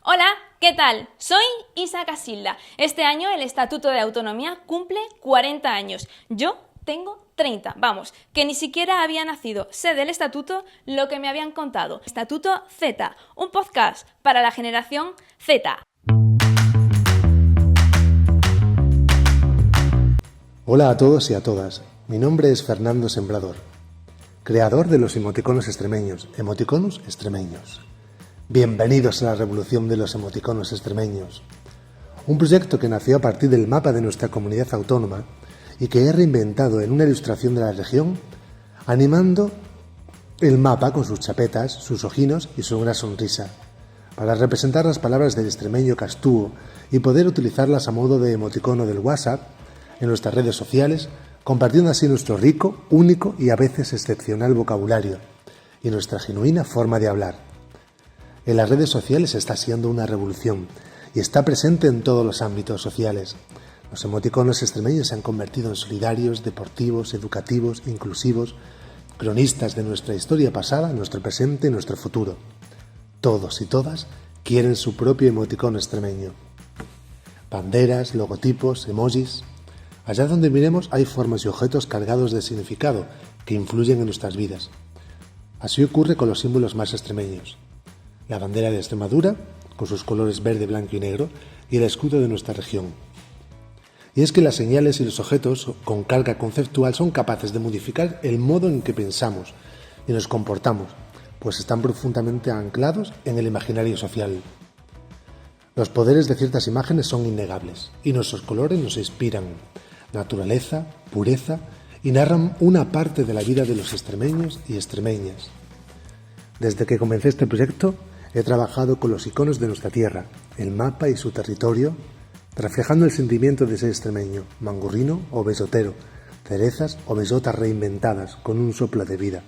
Hola, ¿qué tal? Soy Isa Casilda. Este año el Estatuto de Autonomía cumple 40 años. Yo tengo 30, vamos, que ni siquiera había nacido. Sé del Estatuto lo que me habían contado. Estatuto Z, un podcast para la generación Z. Hola a todos y a todas. Mi nombre es Fernando Sembrador, creador de los emoticonos extremeños, emoticonos extremeños. Bienvenidos a la revolución de los emoticonos extremeños. Un proyecto que nació a partir del mapa de nuestra comunidad autónoma y que he reinventado en una ilustración de la región, animando el mapa con sus chapetas, sus ojinos y su gran sonrisa, para representar las palabras del extremeño castúo y poder utilizarlas a modo de emoticono del WhatsApp en nuestras redes sociales, compartiendo así nuestro rico, único y a veces excepcional vocabulario y nuestra genuina forma de hablar. En las redes sociales está siendo una revolución y está presente en todos los ámbitos sociales. Los emoticonos extremeños se han convertido en solidarios, deportivos, educativos, inclusivos, cronistas de nuestra historia pasada, nuestro presente y nuestro futuro. Todos y todas quieren su propio emoticono extremeño. Banderas, logotipos, emojis. Allá donde miremos hay formas y objetos cargados de significado que influyen en nuestras vidas. Así ocurre con los símbolos más extremeños. La bandera de Extremadura, con sus colores verde, blanco y negro, y el escudo de nuestra región. Y es que las señales y los objetos con carga conceptual son capaces de modificar el modo en que pensamos y nos comportamos, pues están profundamente anclados en el imaginario social. Los poderes de ciertas imágenes son innegables, y nuestros colores nos inspiran naturaleza, pureza, y narran una parte de la vida de los extremeños y extremeñas. Desde que comencé este proyecto, he trabajado con los iconos de nuestra tierra, el mapa y su territorio, reflejando el sentimiento de ser extremeño, mangurrino o besotero, cerezas o besotas reinventadas con un soplo de vida.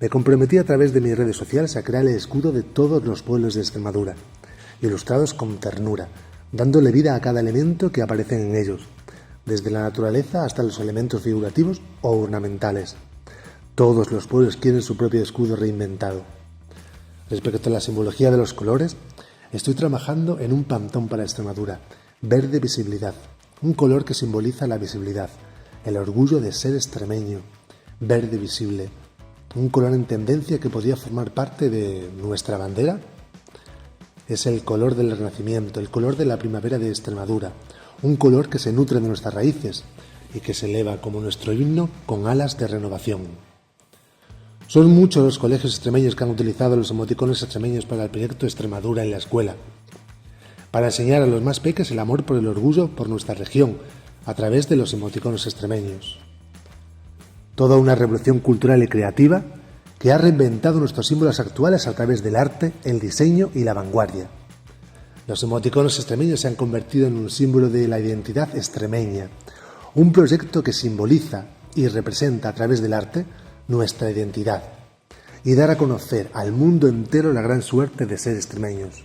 Me comprometí a través de mis redes sociales a crear el escudo de todos los pueblos de Extremadura, ilustrados con ternura, dándole vida a cada elemento que aparece en ellos, desde la naturaleza hasta los elementos figurativos o ornamentales. Todos los pueblos quieren su propio escudo reinventado. Respecto a la simbología de los colores, estoy trabajando en un pantón para Extremadura, verde visibilidad, un color que simboliza la visibilidad, el orgullo de ser extremeño, verde visible, un color en tendencia que podría formar parte de nuestra bandera. Es el color del renacimiento, el color de la primavera de Extremadura, un color que se nutre de nuestras raíces y que se eleva como nuestro himno con alas de renovación. Son muchos los colegios extremeños que han utilizado los emoticonos extremeños para el proyecto Extremadura en la escuela, para enseñar a los más peques el amor por el orgullo por nuestra región, a través de los emoticonos extremeños. Toda una revolución cultural y creativa que ha reinventado nuestros símbolos actuales a través del arte, el diseño y la vanguardia. Los emoticonos extremeños se han convertido en un símbolo de la identidad extremeña, un proyecto que simboliza y representa a través del arte nuestra identidad y dar a conocer al mundo entero la gran suerte de ser extremeños.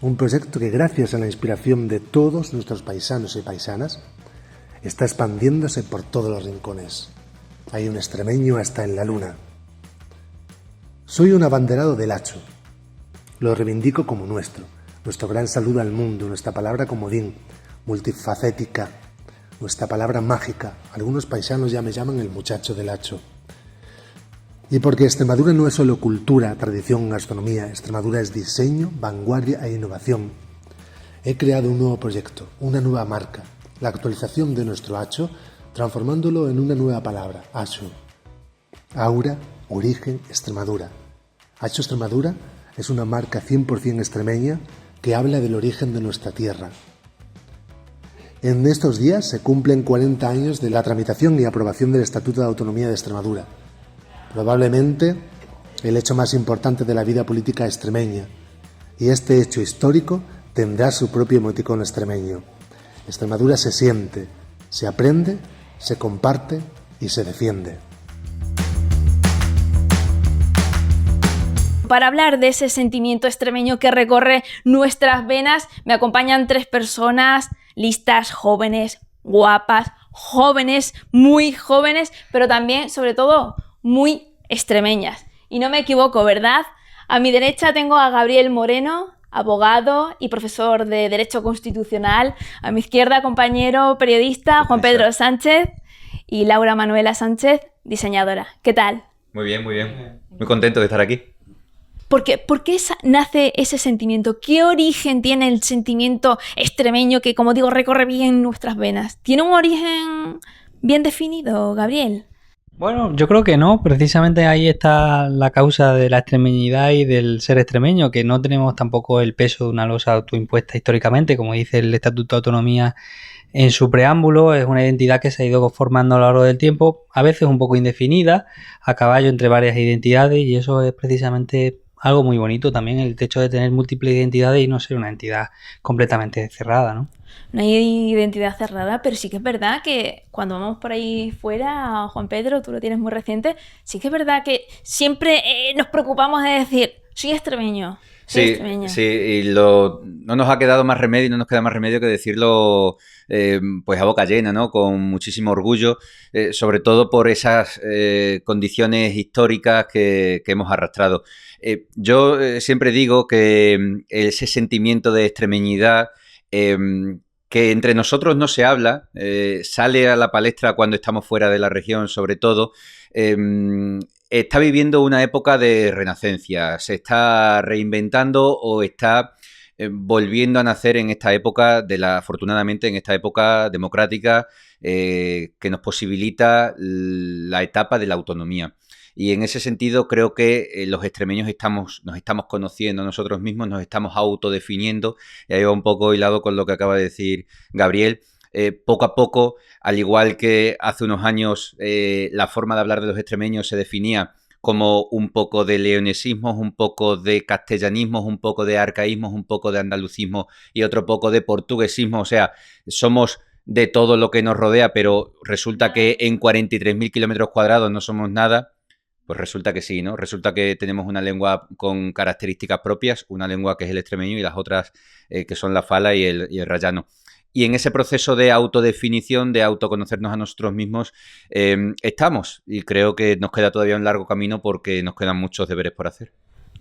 Un proyecto que gracias a la inspiración de todos nuestros paisanos y paisanas está expandiéndose por todos los rincones. Hay un extremeño hasta en la luna. Soy un abanderado del hacho. Lo reivindico como nuestro gran saludo al mundo, nuestra palabra comodín, multifacética, nuestra palabra mágica. Algunos paisanos ya me llaman el muchacho del hacho. Y porque Extremadura no es solo cultura, tradición, gastronomía, Extremadura es diseño, vanguardia e innovación. He creado un nuevo proyecto, una nueva marca, la actualización de nuestro hacho, transformándolo en una nueva palabra, hacho. Aura, origen, Extremadura. Hacho Extremadura es una marca 100% extremeña que habla del origen de nuestra tierra. En estos días se cumplen 40 años de la tramitación y aprobación del Estatuto de Autonomía de Extremadura. Probablemente el hecho más importante de la vida política extremeña, y este hecho histórico tendrá su propio emoticono extremeño. Extremadura se siente, se aprende, se comparte y se defiende. Para hablar de ese sentimiento extremeño que recorre nuestras venas, me acompañan 3 personas listas, jóvenes, guapas, jóvenes, muy jóvenes, pero también, sobre todo, muy extremeñas. Y no me equivoco, ¿verdad? A mi derecha tengo a Gabriel Moreno, abogado y profesor de Derecho Constitucional. A mi izquierda, compañero periodista Juan Pedro Sánchez y Laura Manuela Sánchez, diseñadora. ¿Qué tal? Muy bien, muy bien. Muy contento de estar aquí. ¿Por qué nace ese sentimiento? ¿Qué origen tiene el sentimiento extremeño que, como digo, recorre bien nuestras venas? ¿Tiene un origen bien definido, Gabriel? Bueno, yo creo que no. Precisamente ahí está la causa de la extremeñidad y del ser extremeño, que no tenemos tampoco el peso de una losa autoimpuesta históricamente, como dice el Estatuto de Autonomía en su preámbulo. Es una identidad que se ha ido formando a lo largo del tiempo, a veces un poco indefinida, a caballo entre varias identidades, y eso es precisamente algo muy bonito también, el hecho de tener múltiples identidades y no ser una entidad completamente cerrada, ¿no? No hay identidad cerrada, pero sí que es verdad que cuando vamos por ahí fuera, Juan Pedro, tú lo tienes muy reciente, sí que es verdad que siempre nos preocupamos de decir, soy extremeño. Sí, y no nos ha quedado más remedio, no nos queda más remedio que decirlo pues a boca llena, ¿no? Con muchísimo orgullo, sobre todo por esas condiciones históricas que hemos arrastrado. Yo siempre digo que ese sentimiento de extremeñidad que entre nosotros no se habla, sale a la palestra cuando estamos fuera de la región, sobre todo, está viviendo una época de renacencia, se está reinventando o está volviendo a nacer en esta época, afortunadamente en esta época democrática que nos posibilita la etapa de la autonomía. Y en ese sentido creo que los extremeños nos estamos conociendo nosotros mismos, nos estamos autodefiniendo, y ahí va un poco hilado con lo que acaba de decir Gabriel. Poco a poco, al igual que hace unos años la forma de hablar de los extremeños se definía como un poco de leonesismos, un poco de castellanismos, un poco de arcaísmos, un poco de andalucismo y otro poco de portuguesismo. O sea, somos de todo lo que nos rodea, pero resulta que en 43.000 kilómetros cuadrados no somos nada. Pues resulta que sí, ¿no? Resulta que tenemos una lengua con características propias, una lengua que es el extremeño y las otras que son la fala y el rayano. Y en ese proceso de autodefinición, de autoconocernos a nosotros mismos, estamos. Y creo que nos queda todavía un largo camino porque nos quedan muchos deberes por hacer.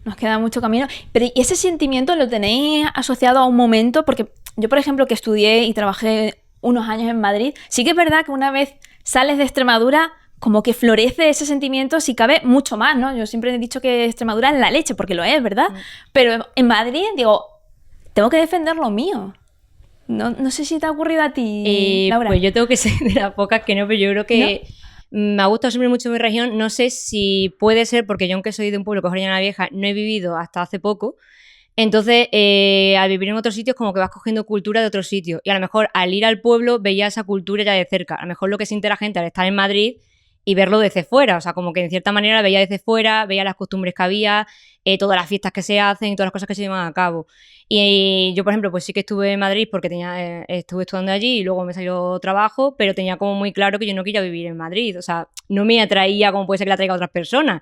Nos queda mucho camino. Pero ¿y ese sentimiento lo tenéis asociado a un momento? Porque yo, por ejemplo, que estudié y trabajé unos años en Madrid, sí que es verdad que una vez sales de Extremadura, como que florece ese sentimiento, si cabe, mucho más, ¿no? Yo siempre he dicho que Extremadura es la leche, porque lo es, ¿verdad? Pero en Madrid, digo, tengo que defender lo mío. No sé si te ha ocurrido a ti, Laura. Pues yo tengo que ser de las pocas que no, pero yo creo que me ha gustado siempre mucho mi región. No sé si puede ser, porque yo aunque soy de un pueblo que es Orellana Vieja, no he vivido hasta hace poco. Entonces, al vivir en otros sitios, como que vas cogiendo cultura de otros sitios. Y a lo mejor al ir al pueblo veía esa cultura ya de cerca. A lo mejor lo que siente la gente al estar en Madrid y verlo desde fuera, o sea, como que en cierta manera la veía desde fuera, veía las costumbres que había, todas las fiestas que se hacen y todas las cosas que se llevan a cabo. Y yo, por ejemplo, pues sí que estuve en Madrid porque estuve estudiando allí y luego me salió trabajo, pero tenía como muy claro que yo no quería vivir en Madrid, o sea, no me atraía como puede ser que la atraiga a otras personas.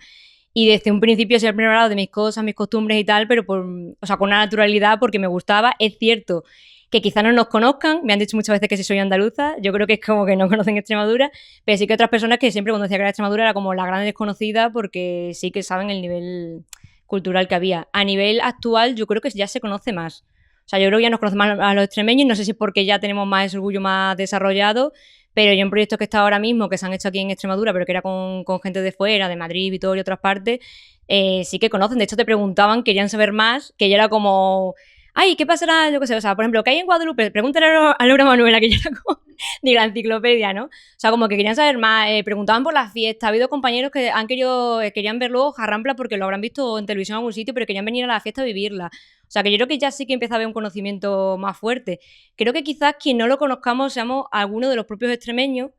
Y desde un principio siempre he hablado de mis cosas, mis costumbres y tal, pero con una naturalidad porque me gustaba. Es cierto que quizás no nos conozcan, me han dicho muchas veces que si soy andaluza, yo creo que es como que no conocen Extremadura, pero sí que otras personas que siempre cuando decía que era Extremadura era como la gran desconocida porque sí que saben el nivel cultural que había. A nivel actual yo creo que ya se conoce más. O sea, yo creo que ya nos conocen más a los extremeños, no sé si es porque ya tenemos más ese orgullo más desarrollado, pero yo en proyectos que he estado ahora mismo, que se han hecho aquí en Extremadura, pero que era con gente de fuera, de Madrid, Vitoria y otras partes, sí que conocen. De hecho, te preguntaban, querían saber más, que ya era como... Ay, ¿qué pasará? Yo qué sé, o sea, por ejemplo, ¿qué hay en Guadalupe? Pregúntale a Laura Manuela, que ya era como de la enciclopedia, ¿no? O sea, como que querían saber más, preguntaban por las fiestas. Ha habido compañeros que querían ver luego Jarrampla porque lo habrán visto en televisión en algún sitio, pero querían venir a la fiesta a vivirla. O sea, que yo creo que ya sí que empieza a haber un conocimiento más fuerte. Creo que quizás quien no lo conozcamos seamos algunos de los propios extremeños,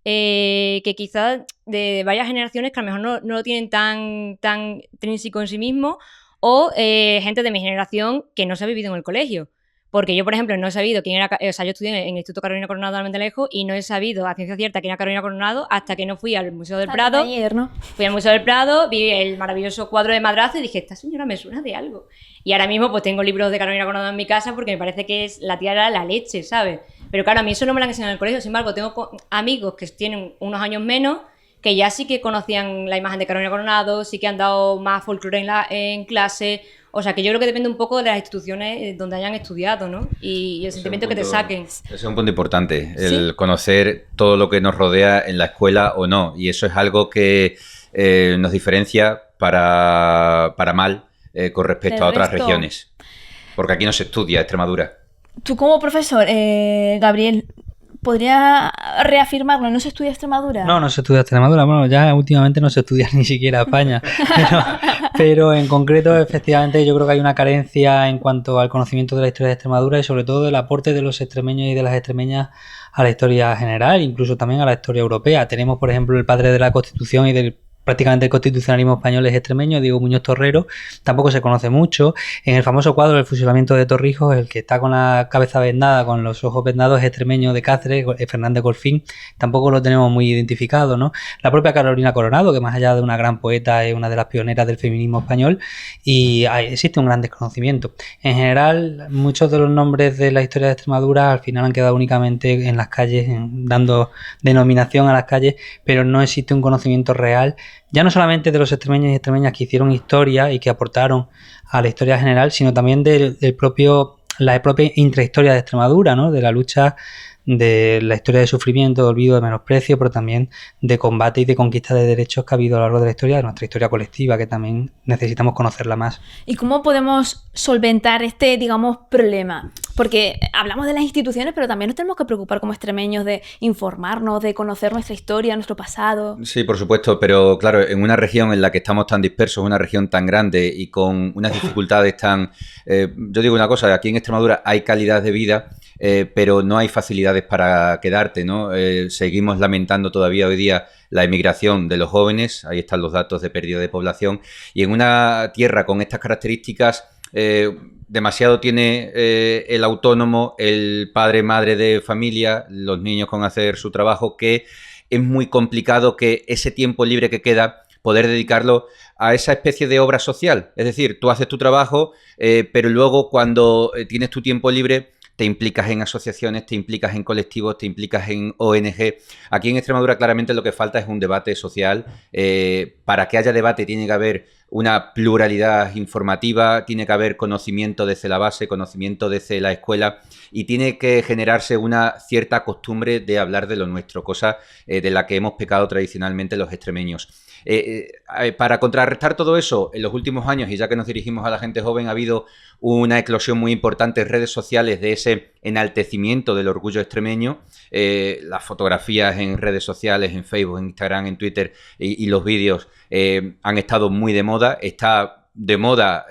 que quizás de varias generaciones que a lo mejor no lo tienen tan intrínseco en sí mismos, o gente de mi generación que no se ha vivido en el colegio. Porque yo, por ejemplo, no he sabido quién era... O sea, yo estudié en el Instituto Carolina Coronado de Almendralejo y no he sabido a ciencia cierta quién era Carolina Coronado hasta que no fui al Museo del Prado. Ayer, ¿no? Fui al Museo del Prado, vi el maravilloso cuadro de Madrazo y dije, esta señora me suena de algo. Y ahora mismo pues tengo libros de Carolina Coronado en mi casa porque me parece que es la tía era la leche, ¿sabes? Pero claro, a mí eso no me lo han enseñado en el colegio. Sin embargo, tengo amigos que tienen unos años menos que ya sí que conocían la imagen de Carolina Coronado, sí que han dado más folclore en clase, O sea, que yo creo que depende un poco de las instituciones donde hayan estudiado, ¿no? Y el sentimiento que te saquen. Ese es un punto importante, el conocer todo lo que nos rodea en la escuela o no. Y eso es algo que nos diferencia para mal con respecto a otras regiones. Porque aquí no se estudia Extremadura. Tú como profesor, Gabriel, ¿podría reafirmarlo? ¿No se estudia Extremadura? No se estudia Extremadura. Bueno, ya últimamente no se estudia ni siquiera España. Pero en concreto, efectivamente, yo creo que hay una carencia en cuanto al conocimiento de la historia de Extremadura y sobre todo del aporte de los extremeños y de las extremeñas a la historia general, incluso también a la historia europea. Tenemos, por ejemplo, el padre de la Constitución y del prácticamente el constitucionalismo español es extremeño, Diego Muñoz Torrero, tampoco se conoce mucho. En el famoso cuadro del fusilamiento de Torrijos, el que está con la cabeza vendada, con los ojos vendados, es extremeño de Cáceres, Fernández Golfín, tampoco lo tenemos muy identificado, ¿no? La propia Carolina Coronado, que más allá de una gran poeta es una de las pioneras del feminismo español, y existe un gran desconocimiento. En general, muchos de los nombres de la historia de Extremadura al final han quedado únicamente en las calles, dando denominación a las calles, pero no existe un conocimiento real, ya no solamente de los extremeños y extremeñas que hicieron historia y que aportaron a la historia general, sino también la propia intrahistoria de Extremadura, ¿no? De la lucha, de la historia de sufrimiento, de olvido, de menosprecio, pero también de combate y de conquista de derechos que ha habido a lo largo de la historia, de nuestra historia colectiva, que también necesitamos conocerla más. ¿Y cómo podemos solventar este, digamos, problema? Porque hablamos de las instituciones, pero también nos tenemos que preocupar como extremeños de informarnos, de conocer nuestra historia, nuestro pasado. Sí, por supuesto, pero claro, en una región en la que estamos tan dispersos, una región tan grande y con unas dificultades tan... yo digo una cosa, aquí en Extremadura hay calidad de vida, pero no hay facilidades para quedarte, ¿no? Seguimos lamentando todavía hoy día la emigración de los jóvenes, ahí están los datos de pérdida de población, y en una tierra con estas características... demasiado tiene el autónomo, el padre, madre de familia, los niños con hacer su trabajo, que es muy complicado que ese tiempo libre que queda poder dedicarlo a esa especie de obra social. Es decir, tú haces tu trabajo, pero luego cuando tienes tu tiempo libre te implicas en asociaciones, te implicas en colectivos, te implicas en ONG. Aquí en Extremadura claramente lo que falta es un debate social. Para que haya debate tiene que haber una pluralidad informativa, tiene que haber conocimiento desde la base, conocimiento desde la escuela y tiene que generarse una cierta costumbre de hablar de lo nuestro, cosa de la que hemos pecado tradicionalmente los extremeños. Para contrarrestar todo eso, en los últimos años, y ya que nos dirigimos a la gente joven, ha habido una eclosión muy importante en redes sociales de ese enaltecimiento del orgullo extremeño, las fotografías en redes sociales, en Facebook, en Instagram, en Twitter y los vídeos han estado muy de moda. Está de moda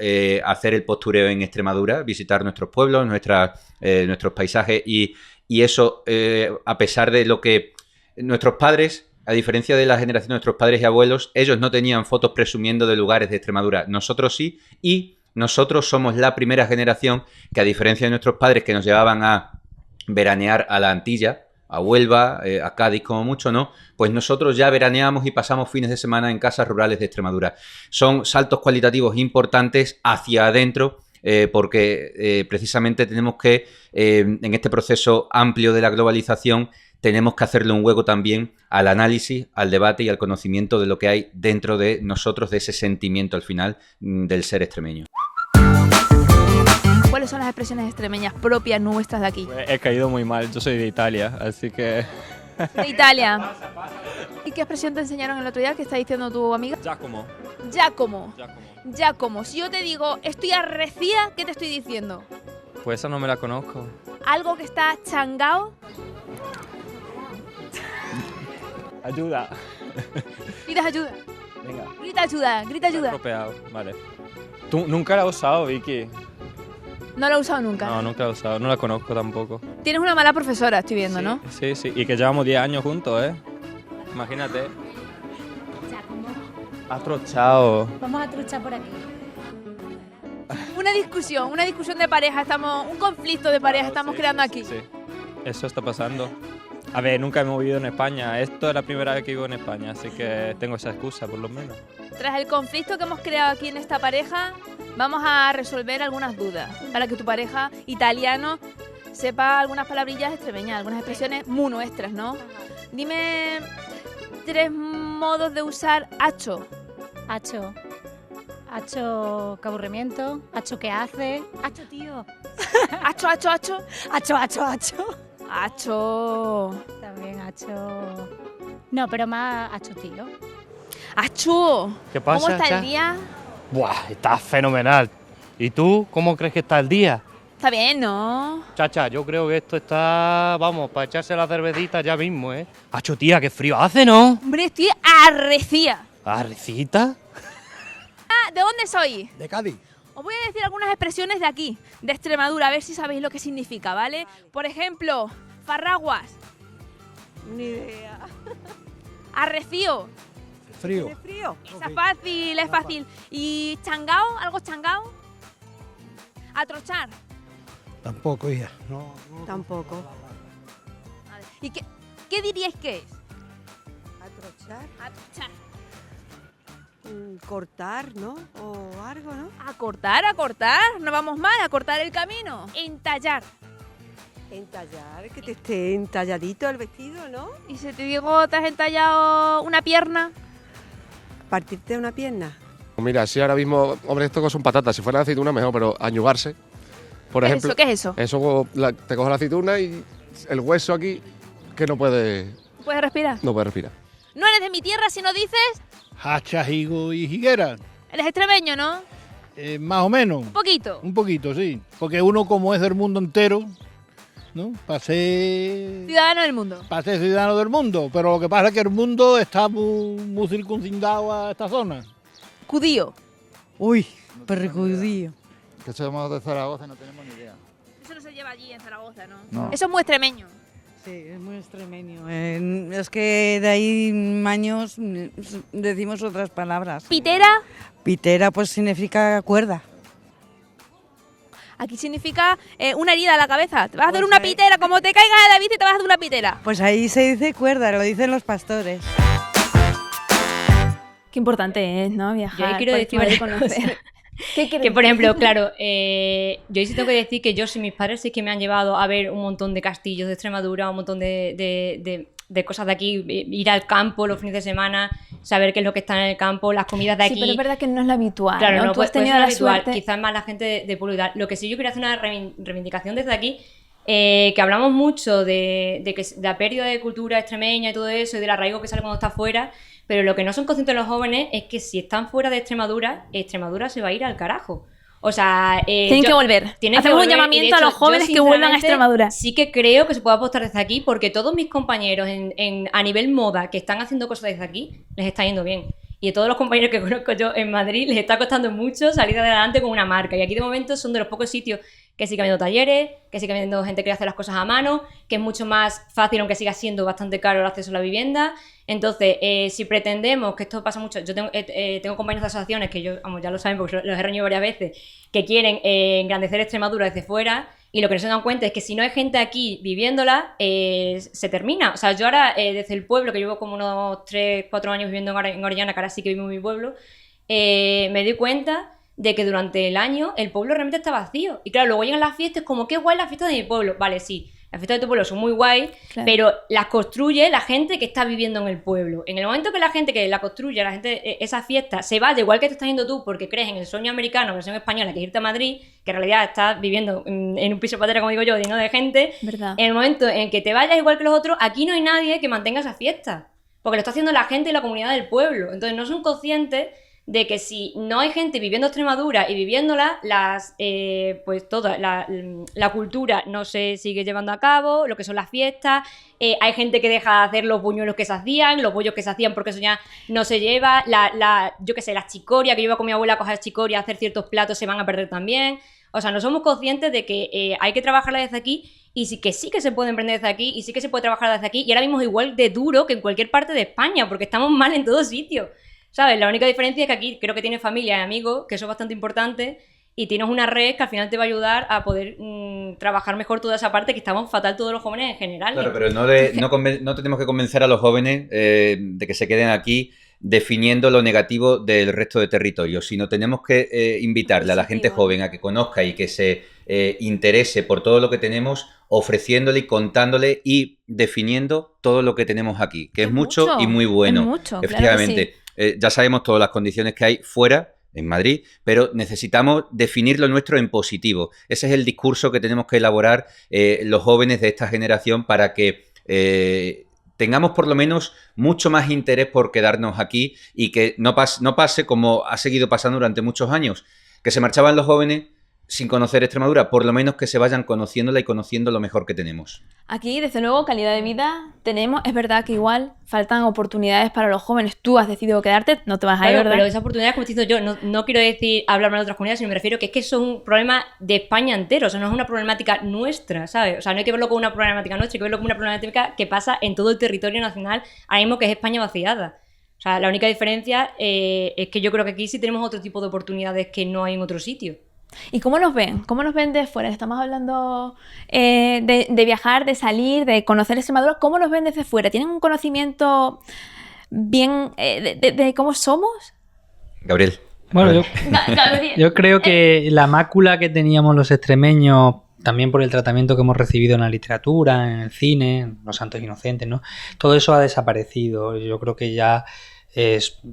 hacer el postureo en Extremadura, visitar nuestros pueblos, nuestros paisajes y eso a pesar de lo que nuestros padres... A diferencia de la generación de nuestros padres y abuelos, ellos no tenían fotos presumiendo de lugares de Extremadura. Nosotros sí, y nosotros somos la primera generación que, a diferencia de nuestros padres que nos llevaban a veranear a la Antilla, a Huelva, a Cádiz como mucho, ¿no? Pues nosotros ya veraneamos y pasamos fines de semana en casas rurales de Extremadura. Son saltos cualitativos importantes hacia adentro, porque precisamente tenemos que, en este proceso amplio de la globalización, tenemos que hacerle un hueco también al análisis, al debate y al conocimiento de lo que hay dentro de nosotros, de ese sentimiento al final del ser extremeño. ¿Cuáles son las expresiones extremeñas propias nuestras de aquí? Pues he caído muy mal, yo soy de Italia, así que... De Italia. ¿Y qué expresión te enseñaron el otro día que está diciendo tu amiga? Giacomo. Giacomo. Giacomo. Si yo te digo estoy arrecía, ¿qué te estoy diciendo? Pues esa no me la conozco. Algo que está changao. Ayuda. Pidas ayuda. Venga. Grita ayuda, grita ayuda. Estropeado, vale. ¿Tú nunca la has usado, Vicky? No lo he usado nunca. No, nunca la he usado, no la conozco tampoco. Tienes una mala profesora, estoy viendo, Sí, ¿no? Sí, sí, y que llevamos 10 años juntos, ¿eh? Imagínate. Atrochao. Vamos a truchar por aquí. Una discusión de pareja, un conflicto de pareja estamos creando aquí. Sí, eso está pasando. A ver, nunca hemos vivido en España. Esto es la primera vez que vivo en España, así que tengo esa excusa, por lo menos. Tras el conflicto que hemos creado aquí en esta pareja, vamos a resolver algunas dudas para que tu pareja italiano sepa algunas palabrillas extremeñas, algunas expresiones muy nuestras, ¿no? Dime 3 modos de usar hacho. Hacho. Hacho, qué aburrimiento. Hacho, ¿qué hace? Hacho, tío. Hacho, hacho, hacho. Hacho, hacho, hacho. Hacho. También hacho. No, pero más hacho, tío. Hacho. ¿Qué pasa, ¿Cómo está cha? el día? Buah, está fenomenal. ¿Y tú cómo crees que está el día? Está bien, ¿no? Chacha, yo creo que esto está, vamos, para echarse la cervecita ya mismo, ¿eh? Hacho, tía, qué frío hace, ¿no? Hombre, estoy arrecía. ¿Arrecita? ¿De dónde soy? De Cádiz. Os voy a decir algunas expresiones de aquí, de Extremadura, a ver si sabéis lo que significa, ¿vale? Por ejemplo, farraguas. Ni idea. Arrecío. Frío. ¿De frío? Esa es fácil, es fácil. ¿Y changao? ¿Algo changao? Atrochar. Tampoco, hija. No. Tampoco. Vale. ¿Y qué diríais que es? Atrochar, Atrochar. cortar, ¿no? O algo, ¿no? A cortar, no vamos mal, a cortar el camino. Entallar. Entallar, que te esté entalladito el vestido, ¿no? Y si te digo, te has entallado una pierna. Partirte una pierna. Mira, sí, ahora mismo, hombre, esto son patatas. Si fuera aceituna, mejor, pero añugarse. Por ejemplo, ¿Qué es eso? eso te coges la aceituna y el hueso aquí que no puede ¿Puedes respirar? respirar. No eres de mi tierra si no dices. Hacha, higo y higuera. Eres extremeño, ¿no? Más o menos. Un poquito. Un poquito, sí. Porque uno como es del mundo entero, ¿no? Pasé Ciudadano del mundo. ciudadano del mundo. Pero lo que pasa es que el mundo está muy circuncindado a esta zona. Judío. Uy, perjudío. Que somos de Zaragoza y no tenemos ni idea. Eso no se lleva allí en Zaragoza, ¿no? No. Eso es muy extremeño. Sí, es muy extremeño. Es que de ahí años decimos otras palabras. Pitera. Pitera pues significa cuerda. Aquí significa una herida a la cabeza. Te vas a hacer Pues una pitera. Como te caigas de la bici, te vas a hacer una pitera. Pues ahí se dice cuerda, lo dicen los pastores. Qué importante es, ¿no? Viajar. Yo ahí quiero por decir Extremadura y varias conocer. ¿Qué Que por ejemplo, claro, yo sí tengo que decir que yo, si mis padres sí que me han llevado a ver un montón de castillos de Extremadura, un montón de cosas de aquí, ir al campo los fines de semana, saber qué es lo que está en el campo, las comidas de aquí. Sí, pero es verdad que no es lo habitual. Claro, ¿no? Tú has puede tenido ser la habitual, suerte. quizás más la gente de pueblo y tal. Lo que sí yo quería hacer una reivindicación desde aquí, que hablamos mucho de la pérdida de cultura extremeña y todo eso, y del arraigo que sale cuando está fuera, pero lo que no son conscientes los jóvenes es que si están fuera de Extremadura, Extremadura se va a ir al carajo. O sea, Tienen que volver. Hacemos un llamamiento a los jóvenes que vuelvan a Extremadura. Sí que creo que se puede apostar desde aquí, porque todos mis compañeros a nivel moda que están haciendo cosas desde aquí, les está yendo bien. Y a todos los compañeros que conozco yo en Madrid les está costando mucho salir adelante con una marca. Y aquí de momento son de los pocos sitios que sigue habiendo talleres, que sigue habiendo gente que hace las cosas a mano, que es mucho más fácil, aunque siga siendo bastante caro el acceso a la vivienda. Entonces, si pretendemos, que esto pasa mucho, yo tengo compañeros de asociaciones que yo, vamos, ya lo saben porque los he reunido varias veces, que quieren engrandecer Extremadura desde fuera, y lo que no se dan cuenta es que si no hay gente aquí viviéndola, se termina. O sea, yo ahora, desde el pueblo, que llevo como unos 3-4 años viviendo en Orellana, que ahora sí que vivo en mi pueblo, me doy cuenta de que durante el año el pueblo realmente está vacío. Y claro, luego llegan las fiestas, como qué guay las fiestas de mi pueblo. Vale, sí, las fiestas de tu pueblo son muy guay, Claro. pero las construye la gente que está viviendo en el pueblo. En el momento que la gente que la construye, la gente, esa fiesta, se vaya, igual que te estás yendo tú, porque crees en el sueño americano, versión española, que es irte a Madrid, que en realidad estás viviendo en un piso patera, como digo yo, lleno de gente. ¿Verdad? En el momento en que te vayas igual que los otros, aquí no hay nadie que mantenga esa fiesta, porque lo está haciendo la gente y la comunidad del pueblo. Entonces no son conscientes de que si no hay gente viviendo Extremadura y viviéndola, pues toda la cultura no se sigue llevando a cabo, lo que son las fiestas, hay gente que deja de hacer los buñuelos que se hacían, los bollos que se hacían porque eso ya no se lleva, yo qué sé, las chicorias, que yo iba con mi abuela a coger chicorias, a hacer ciertos platos, se van a perder también. O sea, no somos conscientes de que hay que trabajarla desde aquí, y sí que se puede emprender desde aquí, y sí que se puede trabajar desde aquí, y ahora mismo es igual de duro que en cualquier parte de España, porque estamos mal en todo sitio, ¿sabes? La única diferencia es que aquí creo que tienes familia y amigos, que eso es bastante importante, y tienes una red que al final te va a ayudar a poder trabajar mejor toda esa parte, que estamos fatal todos los jóvenes en general. Claro, pero no tenemos que convencer a los jóvenes de que se queden aquí definiendo lo negativo del resto de territorios, sino tenemos que invitarle a la gente joven a que conozca y que se interese por todo lo que tenemos, ofreciéndole y contándole y definiendo todo lo que tenemos aquí, que es mucho y muy bueno. Es mucho, Efectivamente, claro que sí. ya sabemos todas las condiciones que hay fuera, en Madrid, pero necesitamos definir lo nuestro en positivo. Ese es el discurso que tenemos que elaborar los jóvenes de esta generación para que tengamos por lo menos mucho más interés por quedarnos aquí y que no pase como ha seguido pasando durante muchos años, que se marchaban los jóvenes sin conocer Extremadura, por lo menos que se vayan conociéndola y conociendo lo mejor que tenemos. Aquí, desde luego, calidad de vida tenemos. Es verdad que igual faltan oportunidades para los jóvenes. Tú has decidido quedarte, no te vas a ir, ¿verdad? Pero esas oportunidades, como estoy diciendo yo, no quiero decir hablar mal de otras comunidades, sino me refiero que es que eso es un problema de España entero, o sea, no es una problemática nuestra, ¿sabes? O sea, no hay que verlo como una problemática nuestra, hay que verlo como una problemática que pasa en todo el territorio nacional, ahora mismo que es España vaciada. O sea, la única diferencia es que yo creo que aquí sí tenemos otro tipo de oportunidades que no hay en otro sitio. ¿Y cómo nos ven? ¿Cómo nos ven de fuera? Estamos hablando de viajar, de salir, de conocer Extremadura. ¿Cómo nos ven desde fuera? ¿Tienen un conocimiento bien de cómo somos? Gabriel. Bueno, yo creo que la mácula que teníamos los extremeños, también por el tratamiento que hemos recibido en la literatura, en el cine, en Los Santos Inocentes, ¿no? Todo eso ha desaparecido. Yo creo que ya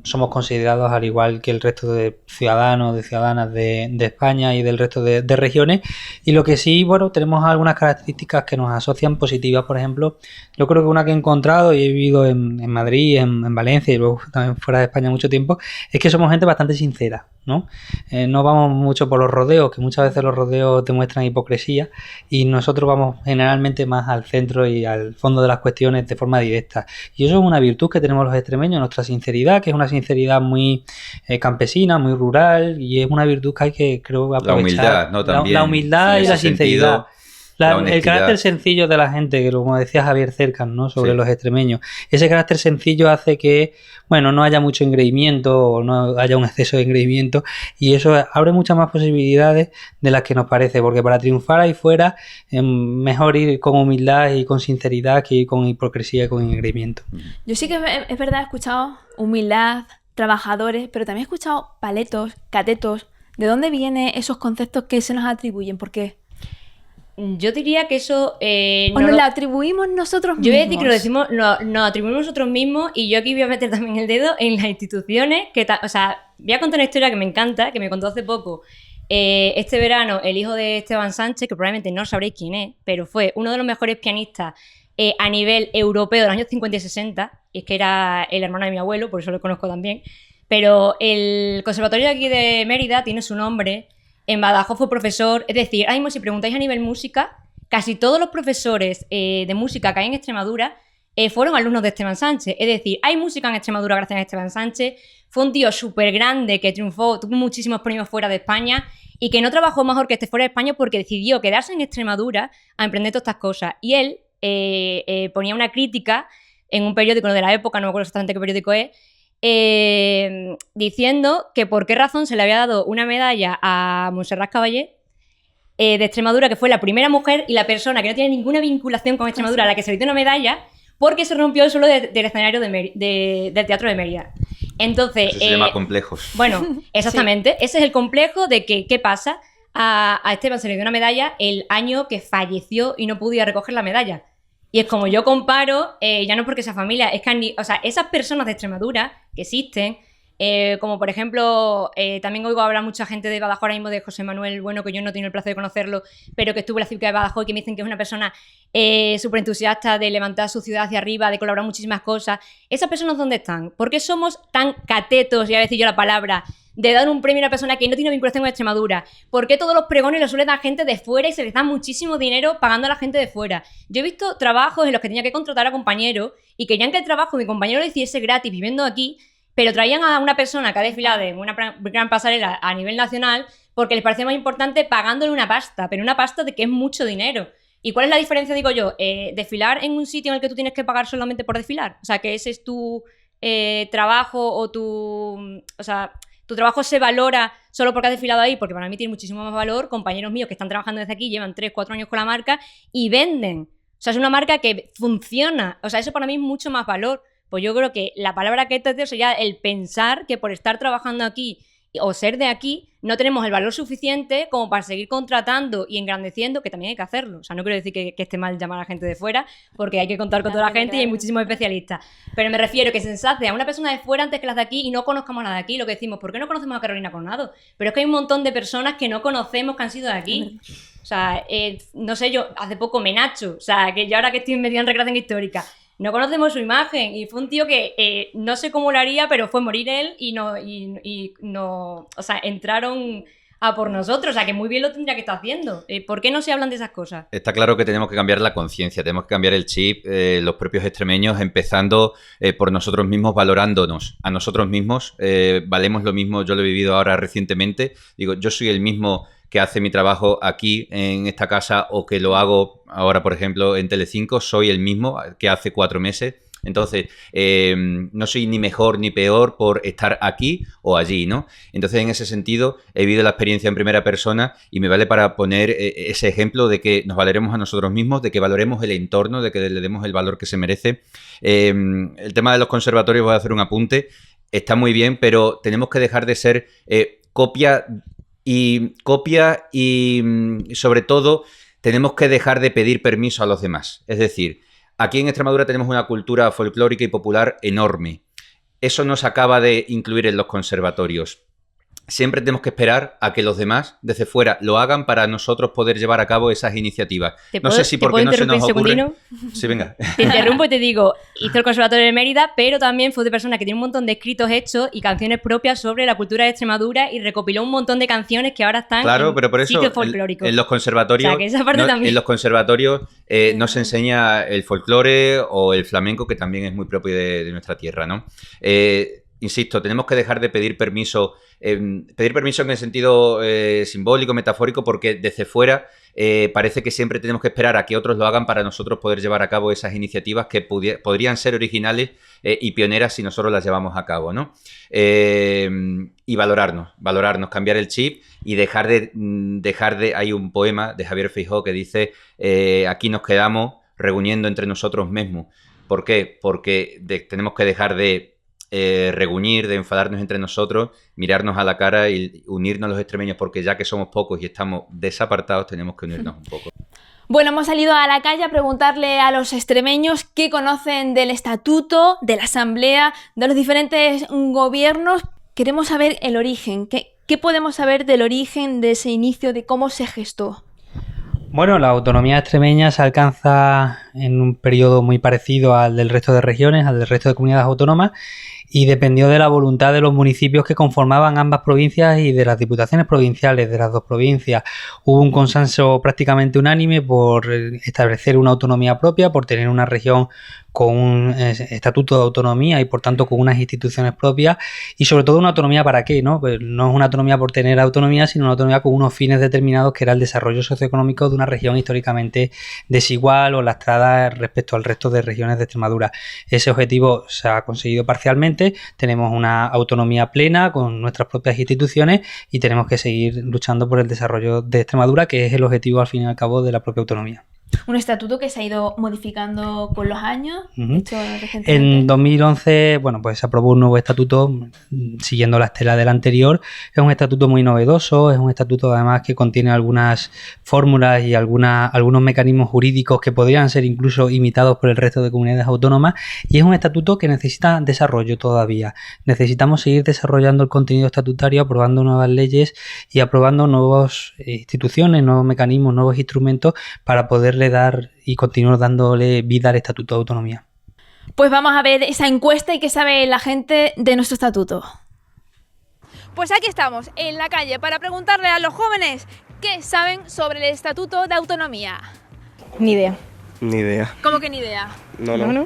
somos considerados al igual que el resto de ciudadanos, de ciudadanas de España y del resto de regiones, y lo que sí, bueno, tenemos algunas características que nos asocian positivas. Por ejemplo, yo creo que una que he encontrado y he vivido en Madrid, en Valencia y luego también fuera de España mucho tiempo, es que somos gente bastante sincera, ¿no? No vamos mucho por los rodeos, que muchas veces los rodeos demuestran hipocresía, y nosotros vamos generalmente más al centro y al fondo de las cuestiones de forma directa, y eso es una virtud que tenemos los extremeños, nuestra sinceridad, que es una sinceridad muy campesina, muy rural, y es una virtud que hay que, creo, aprovechar. La humildad, ¿no? También, la humildad y la sinceridad. El carácter sencillo de la gente, que como decía Javier Cercas, ¿no? Sobre los extremeños. Ese carácter sencillo hace que, bueno, no haya mucho engreimiento o no haya un exceso de engreimiento, y eso abre muchas más posibilidades de las que nos parece, porque para triunfar ahí fuera mejor ir con humildad y con sinceridad que ir con hipocresía y con engreimiento. Yo sí que es verdad, he escuchado humildad, trabajadores, pero también he escuchado paletos, catetos. ¿De dónde vienen esos conceptos que se nos atribuyen? ¿Por qué? Yo diría que eso... ¿O nos lo atribuimos nosotros mismos? Yo voy a decir que lo decimos, nos atribuimos nosotros mismos, y yo aquí voy a meter también el dedo en las instituciones, o sea, voy a contar una historia que me encanta, que me contó hace poco. Este verano, el hijo de Esteban Sánchez, que probablemente no sabréis quién es, pero fue uno de los mejores pianistas a nivel europeo de los años 50 y 60, y es que era el hermano de mi abuelo, por eso lo conozco también, pero el conservatorio de aquí de Mérida tiene su nombre. En Badajoz fue profesor, es decir, ahora mismo si preguntáis a nivel música, casi todos los profesores de música que hay en Extremadura fueron alumnos de Esteban Sánchez. Es decir, hay música en Extremadura gracias a Esteban Sánchez. Fue un tío súper grande que triunfó, tuvo muchísimos premios fuera de España y que no trabajó mejor que este fuera de España porque decidió quedarse en Extremadura a emprender todas estas cosas. Y él ponía una crítica en un periódico de la época, no me acuerdo exactamente qué periódico es, diciendo que por qué razón se le había dado una medalla a Montserrat Caballé de Extremadura, que fue la primera mujer y la persona que no tiene ninguna vinculación con Extremadura a la que se le dio una medalla, porque se rompió el suelo del escenario del Teatro de Mérida. Entonces, eso se llama complejos. Bueno, exactamente. Sí. Ese es el complejo de que, ¿qué pasa? A Esteban se le dio una medalla el año que falleció y no pudo ir a recoger la medalla. Y es como yo comparo, ya no porque sea familia, es que esas personas de Extremadura que existen, como por ejemplo, también oigo hablar mucha gente de Badajoz ahora mismo, de José Manuel Bueno, que yo no he tenido el placer de conocerlo, pero que estuvo en la ciudad de Badajoz y que me dicen que es una persona súper entusiasta de levantar su ciudad hacia arriba, de colaborar muchísimas cosas. ¿Esas personas dónde están? ¿Por qué somos tan catetos, ya voy a decir yo la palabra, de dar un premio a una persona que no tiene vinculación con Extremadura? ¿Por qué todos los pregones los suele dar gente de fuera y se les da muchísimo dinero pagando a la gente de fuera? Yo he visto trabajos en los que tenía que contratar a compañeros y querían que el trabajo mi compañero lo hiciese gratis viviendo aquí, pero traían a una persona que ha desfilado en una gran pasarela a nivel nacional porque les parecía más importante pagándole una pasta, pero una pasta de que es mucho dinero. ¿Y cuál es la diferencia, digo yo? Desfilar en un sitio en el que tú tienes que pagar solamente por desfilar. O sea, que ese es tu trabajo o tu... O sea, tu trabajo se valora solo porque has desfilado ahí, porque para mí tiene muchísimo más valor. Compañeros míos que están trabajando desde aquí, llevan 3-4 años con la marca y venden. O sea, es una marca que funciona. O sea, eso para mí es mucho más valor. Pues yo creo que la palabra que sería el pensar que por estar trabajando aquí o ser de aquí, no tenemos el valor suficiente como para seguir contratando y engrandeciendo, que también hay que hacerlo. O sea, no quiero decir que esté mal llamar a la gente de fuera, porque hay que contar con toda la gente y hay muchísimos especialistas. Pero me refiero que se ensalce a una persona de fuera antes que las de aquí y no conozcamos a las de aquí. Lo que decimos, ¿por qué no conocemos a Carolina Coronado? Pero es que hay un montón de personas que no conocemos que han sido de aquí. O sea, no sé, yo hace poco Menacho, o sea, que yo ahora que estoy metida en recreación histórica, no conocemos su imagen y fue un tío que no sé cómo lo haría, pero fue morir él y no, o sea, entraron a por nosotros, o sea, que muy bien lo tendría que estar haciendo. ¿Por qué no se hablan de esas cosas? Está claro que tenemos que cambiar la conciencia, tenemos que cambiar el chip, los propios extremeños, empezando por nosotros mismos, valorándonos a nosotros mismos. Valemos lo mismo, yo lo he vivido ahora recientemente. Digo, yo soy el mismo que hace mi trabajo aquí en esta casa o que lo hago ahora, por ejemplo, en Telecinco, soy el mismo que hace 4 meses. Entonces, no soy ni mejor ni peor por estar aquí o allí, ¿no? Entonces, en ese sentido, he vivido la experiencia en primera persona y me vale para poner ese ejemplo de que nos valeremos a nosotros mismos, de que valoremos el entorno, de que le demos el valor que se merece. El tema de los conservatorios, voy a hacer un apunte, está muy bien, pero tenemos que dejar de ser copia y sobre todo tenemos que dejar de pedir permiso a los demás. Es decir, aquí en Extremadura tenemos una cultura folclórica y popular enorme. Eso no se acaba de incluir en los conservatorios. Siempre tenemos que esperar a que los demás, desde fuera, lo hagan para nosotros poder llevar a cabo esas iniciativas. No sé si porque no se nos ocurre... Sí, venga. Te interrumpo y te digo, hizo el Conservatorio de Mérida, pero también fue de persona que tiene un montón de escritos hechos y canciones propias sobre la cultura de Extremadura y recopiló un montón de canciones que ahora están pero por eso, sitios folclóricos. En los conservatorios, o sea, que esa parte también... en los conservatorios no se enseña el folclore o el flamenco, que también es muy propio de nuestra tierra, ¿no? Insisto, tenemos que dejar de pedir permiso en el sentido simbólico, metafórico, porque desde fuera parece que siempre tenemos que esperar a que otros lo hagan para nosotros poder llevar a cabo esas iniciativas que podrían ser originales y pioneras si nosotros las llevamos a cabo, ¿no? Y valorarnos, cambiar el chip y dejar de... Hay un poema de Javier Feijóo que dice aquí nos quedamos reuniendo entre nosotros mismos. ¿Por qué? Porque tenemos que dejar de reguñir, de enfadarnos entre nosotros, mirarnos a la cara y unirnos los extremeños, porque ya que somos pocos y estamos desapartados, tenemos que unirnos un poco. Bueno, hemos salido a la calle a preguntarle a los extremeños qué conocen del estatuto, de la asamblea, de los diferentes gobiernos. Queremos saber el origen. ¿Qué podemos saber del origen de ese inicio, de cómo se gestó? Bueno, la autonomía extremeña se alcanza en un periodo muy parecido al del resto de regiones, al del resto de comunidades autónomas, y dependió de la voluntad de los municipios que conformaban ambas provincias y de las diputaciones provinciales de las dos provincias. Hubo un consenso prácticamente unánime por establecer una autonomía propia, por tener una región con un estatuto de autonomía y por tanto con unas instituciones propias, y sobre todo una autonomía para qué, ¿no? Pues no es una autonomía por tener autonomía, sino una autonomía con unos fines determinados, que era el desarrollo socioeconómico de una región históricamente desigual o lastrada respecto al resto de regiones de Extremadura. Ese objetivo se ha conseguido parcialmente, tenemos una autonomía plena con nuestras propias instituciones y tenemos que seguir luchando por el desarrollo de Extremadura, que es el objetivo al fin y al cabo de la propia autonomía. Un estatuto que se ha ido modificando con los años. En 2011, bueno, pues se aprobó un nuevo estatuto siguiendo la estela del anterior. Es un estatuto muy novedoso, es un estatuto además que contiene algunas fórmulas y algunos mecanismos jurídicos que podrían ser incluso imitados por el resto de comunidades autónomas, y es un estatuto que necesita desarrollo todavía. Necesitamos seguir desarrollando el contenido estatutario, aprobando nuevas leyes y aprobando nuevas instituciones, nuevos mecanismos, nuevos instrumentos para poderle dar y continuar dándole vida al Estatuto de Autonomía. Pues vamos a ver esa encuesta y qué sabe la gente de nuestro estatuto. Pues aquí estamos, en la calle, para preguntarle a los jóvenes qué saben sobre el Estatuto de Autonomía. Ni idea. Ni idea. ¿Cómo que ni idea? No.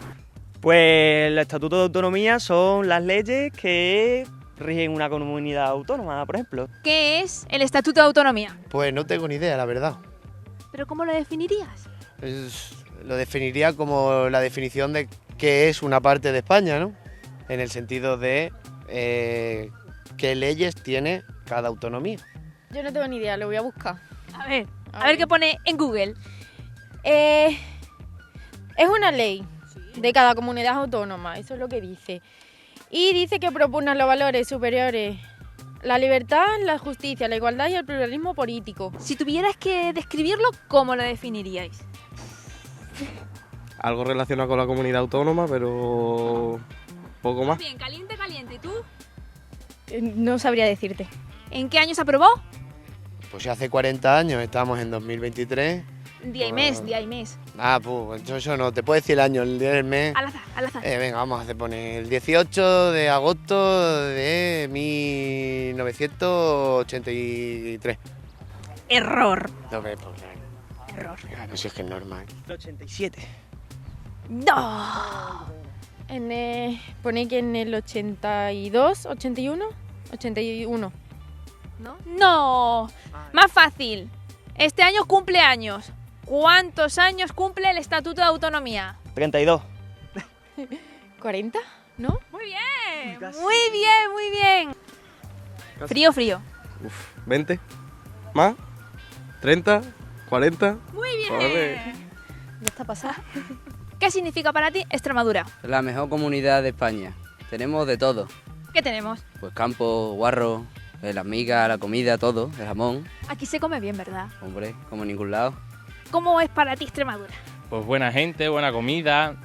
Pues el Estatuto de Autonomía son las leyes que rigen una comunidad autónoma, por ejemplo. ¿Qué es el Estatuto de Autonomía? Pues no tengo ni idea, la verdad. ¿Pero cómo lo definirías? Lo definiría como la definición de qué es una parte de España, ¿no? En el sentido de qué leyes tiene cada autonomía. Yo no tengo ni idea, lo voy a buscar. A ver qué pone en Google. Es una ley de cada comunidad autónoma, eso es lo que dice. Y dice que propugna los valores superiores La libertad, la justicia, la igualdad y el pluralismo político. Si tuvieras que describirlo, ¿cómo lo definiríais? Algo relacionado con la comunidad autónoma, pero poco más. Bien, caliente, caliente. ¿Y tú? No sabría decirte. ¿En qué año se aprobó? Pues ya hace 40 años, estamos en 2023. Día y mes, día y mes. Ah, pues yo no te puedo decir el año, el día del mes. Al azar, al azar. Venga, vamos a hacer poner el 18 de agosto de 1983. Error. No, pues claro. Error. Claro, si es que es normal. El 87. ¡No! Pone que en el 82, 81, 81. ¿No? ¡No! Más fácil. Este año cumple años. ¿Cuántos años cumple el Estatuto de Autonomía? 32. 40, ¿no? Muy bien, muy bien, muy bien. Frío, frío. 20. ¿Más? 30. 40. Muy bien. Vale. Ya está pasado. ¿Qué significa para ti Extremadura? La mejor comunidad de España. Tenemos de todo. ¿Qué tenemos? Pues campo, guarro, las migas, la comida, todo, el jamón. Aquí se come bien, ¿verdad? Hombre, como en ningún lado. ¿Cómo es para ti Extremadura? Pues buena gente, buena comida,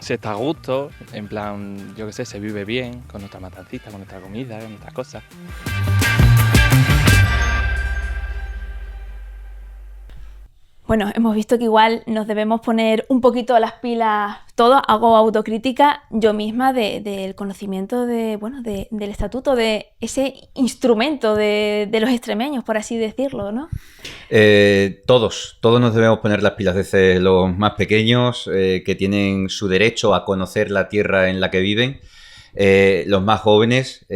se está a gusto, en plan, yo qué sé, se vive bien con nuestra matancita, con nuestra comida, con nuestras cosas. Bueno, hemos visto que igual nos debemos poner un poquito las pilas todos. Hago autocrítica yo misma del conocimiento del estatuto, de ese instrumento de los extremeños, por así decirlo, ¿no? Todos nos debemos poner las pilas, desde los más pequeños, que tienen su derecho a conocer la tierra en la que viven, los más jóvenes,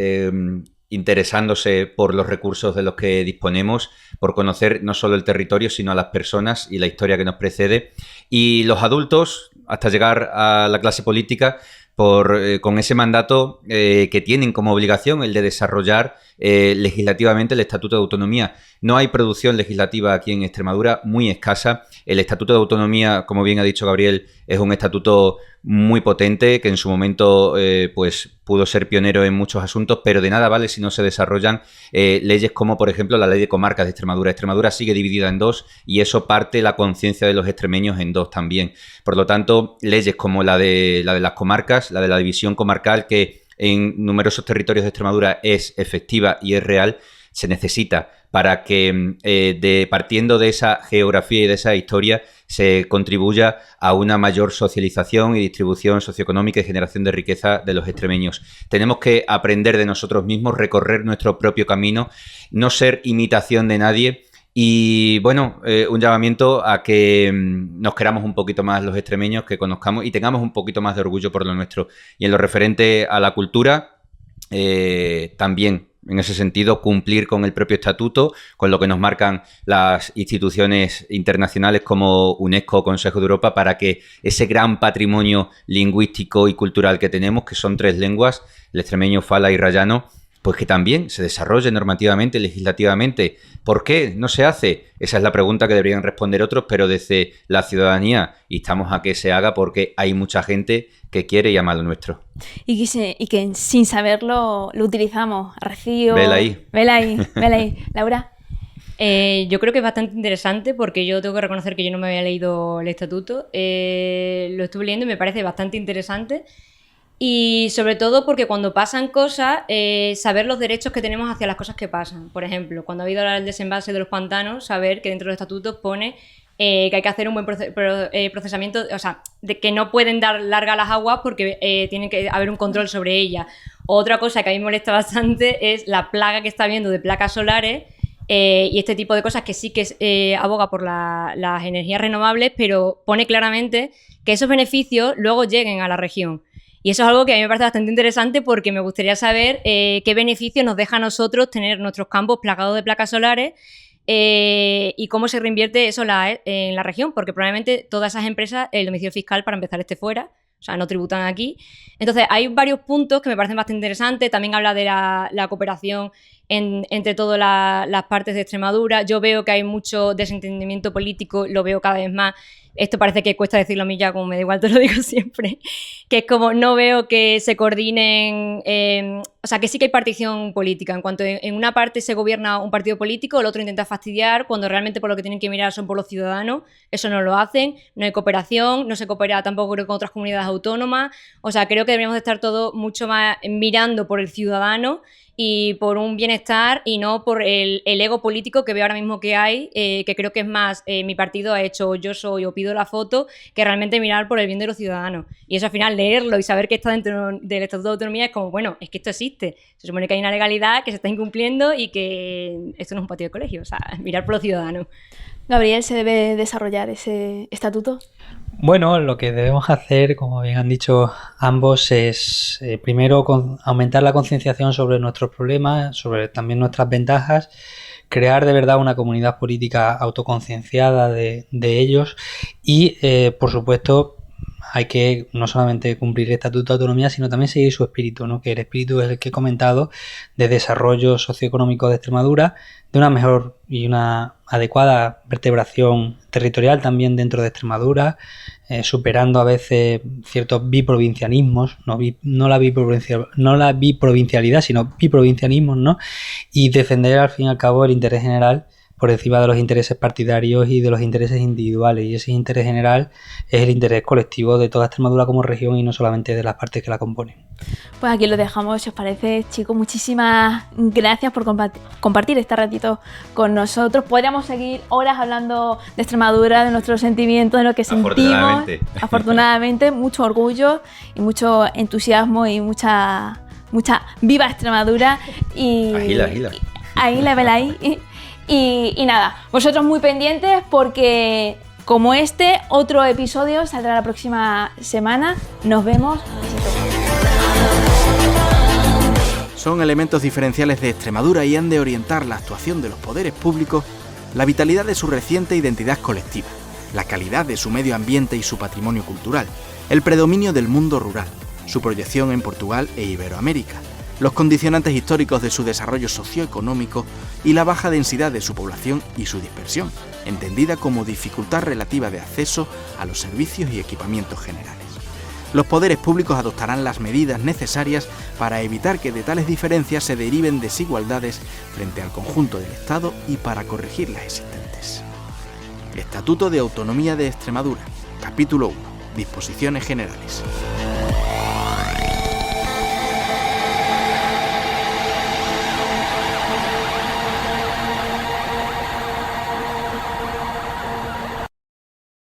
interesándose por los recursos de los que disponemos, por conocer no solo el territorio, sino a las personas y la historia que nos precede. Y los adultos, hasta llegar a la clase política, con ese mandato que tienen como obligación el de desarrollar legislativamente el Estatuto de Autonomía. No hay producción legislativa aquí en Extremadura, muy escasa. El Estatuto de Autonomía, como bien ha dicho Gabriel, es un estatuto muy potente que en su momento pues pudo ser pionero en muchos asuntos, pero de nada vale si no se desarrollan leyes como, por ejemplo, la Ley de Comarcas de Extremadura. Extremadura sigue dividida en dos y eso parte la conciencia de los extremeños en dos también. Por lo tanto, leyes como la de las comarcas, la de la división comarcal, que en numerosos territorios de Extremadura es efectiva y es real, se necesita para que partiendo de esa geografía y de esa historia se contribuya a una mayor socialización y distribución socioeconómica y generación de riqueza de los extremeños. Tenemos que aprender de nosotros mismos, recorrer nuestro propio camino, no ser imitación de nadie. Y bueno, un llamamiento a que nos queramos un poquito más los extremeños, que conozcamos y tengamos un poquito más de orgullo por lo nuestro. Y en lo referente a la cultura, también en ese sentido cumplir con el propio estatuto, con lo que nos marcan las instituciones internacionales como UNESCO o Consejo de Europa, para que ese gran patrimonio lingüístico y cultural que tenemos, que son 3 lenguas, el extremeño, fala y rayano, pues que también se desarrolle normativamente, legislativamente. ¿Por qué no se hace? Esa es la pregunta que deberían responder otros, pero desde la ciudadanía instamos a que se haga porque hay mucha gente que quiere y ama lo nuestro. Y que sin saberlo lo utilizamos. Rocío. Vela ahí. Vela ahí. Laura. Yo creo que es bastante interesante porque yo tengo que reconocer que yo no me había leído el estatuto. Lo estuve leyendo y me parece bastante interesante. Y sobre todo porque cuando pasan cosas, saber los derechos que tenemos hacia las cosas que pasan. Por ejemplo, cuando ha habido el desembalse de los pantanos, saber que dentro de los estatutos pone que hay que hacer un buen procesamiento, o sea, de que no pueden dar larga a las aguas porque tiene que haber un control sobre ellas. Otra cosa que a mí me molesta bastante es la plaga que está habiendo de placas solares y este tipo de cosas que sí que aboga por las energías renovables, pero pone claramente que esos beneficios luego lleguen a la región. Y eso es algo que a mí me parece bastante interesante porque me gustaría saber qué beneficios nos deja a nosotros tener nuestros campos plagados de placas solares y cómo se reinvierte eso en la región, porque probablemente todas esas empresas, el domicilio fiscal para empezar esté fuera, o sea, no tributan aquí. Entonces hay varios puntos que me parecen bastante interesantes. También habla de la cooperación entre todas las partes de Extremadura. Yo veo que hay mucho desentendimiento político, lo veo cada vez más. Esto parece que cuesta decirlo a mí ya, como me da igual, te lo digo siempre, que es como no veo que se coordinen, o sea, que sí que hay partición política, en cuanto en una parte se gobierna un partido político, el otro intenta fastidiar, cuando realmente por lo que tienen que mirar son por los ciudadanos, eso no lo hacen, no hay cooperación, no se coopera tampoco creo con otras comunidades autónomas, o sea, creo que deberíamos de estar todos mucho más mirando por el ciudadano y por un bienestar y no por el ego político que veo ahora mismo que hay, que creo que es más, mi partido ha hecho yo soy o pido la foto, que realmente mirar por el bien de los ciudadanos. Y eso al final leerlo y saber que está dentro del Estatuto de Autonomía es como, bueno, es que esto existe. Se supone que hay una legalidad que se está incumpliendo y que esto no es un patio de colegio, o sea, mirar por los ciudadanos. Gabriel, ¿se debe desarrollar ese estatuto? Bueno, lo que debemos hacer, como bien han dicho ambos, es primero aumentar la concienciación sobre nuestros problemas, sobre también nuestras ventajas, crear de verdad una comunidad política autoconcienciada de ellos y, por supuesto, hay que no solamente cumplir el Estatuto de Autonomía, sino también seguir su espíritu, ¿no? Que el espíritu es el que he comentado de desarrollo socioeconómico de Extremadura, de una mejor y una adecuada vertebración territorial también dentro de Extremadura, superando a veces ciertos biprovincianismos, no la biprovincialidad, sino biprovincianismos, ¿no? Y defender al fin y al cabo el interés general por encima de los intereses partidarios y de los intereses individuales, y ese interés general es el interés colectivo de toda Extremadura como región y no solamente de las partes que la componen. Pues aquí lo dejamos, si os parece, chicos, muchísimas gracias por compartir este ratito con nosotros. Podríamos seguir horas hablando de Extremadura, de nuestros sentimientos, de lo que sentimos. Afortunadamente, mucho orgullo y mucho entusiasmo y mucha viva Extremadura. Y Águila, vela ahí. Y nada, vosotros muy pendientes porque como otro episodio saldrá la próxima semana. Nos vemos. Son elementos diferenciales de Extremadura y han de orientar la actuación de los poderes públicos, la vitalidad de su reciente identidad colectiva, la calidad de su medio ambiente y su patrimonio cultural, el predominio del mundo rural, su proyección en Portugal e Iberoamérica, los condicionantes históricos de su desarrollo socioeconómico y la baja densidad de su población y su dispersión, entendida como dificultad relativa de acceso a los servicios y equipamientos generales. Los poderes públicos adoptarán las medidas necesarias para evitar que de tales diferencias se deriven desigualdades frente al conjunto del Estado y para corregir las existentes. Estatuto de Autonomía de Extremadura, capítulo 1, Disposiciones Generales.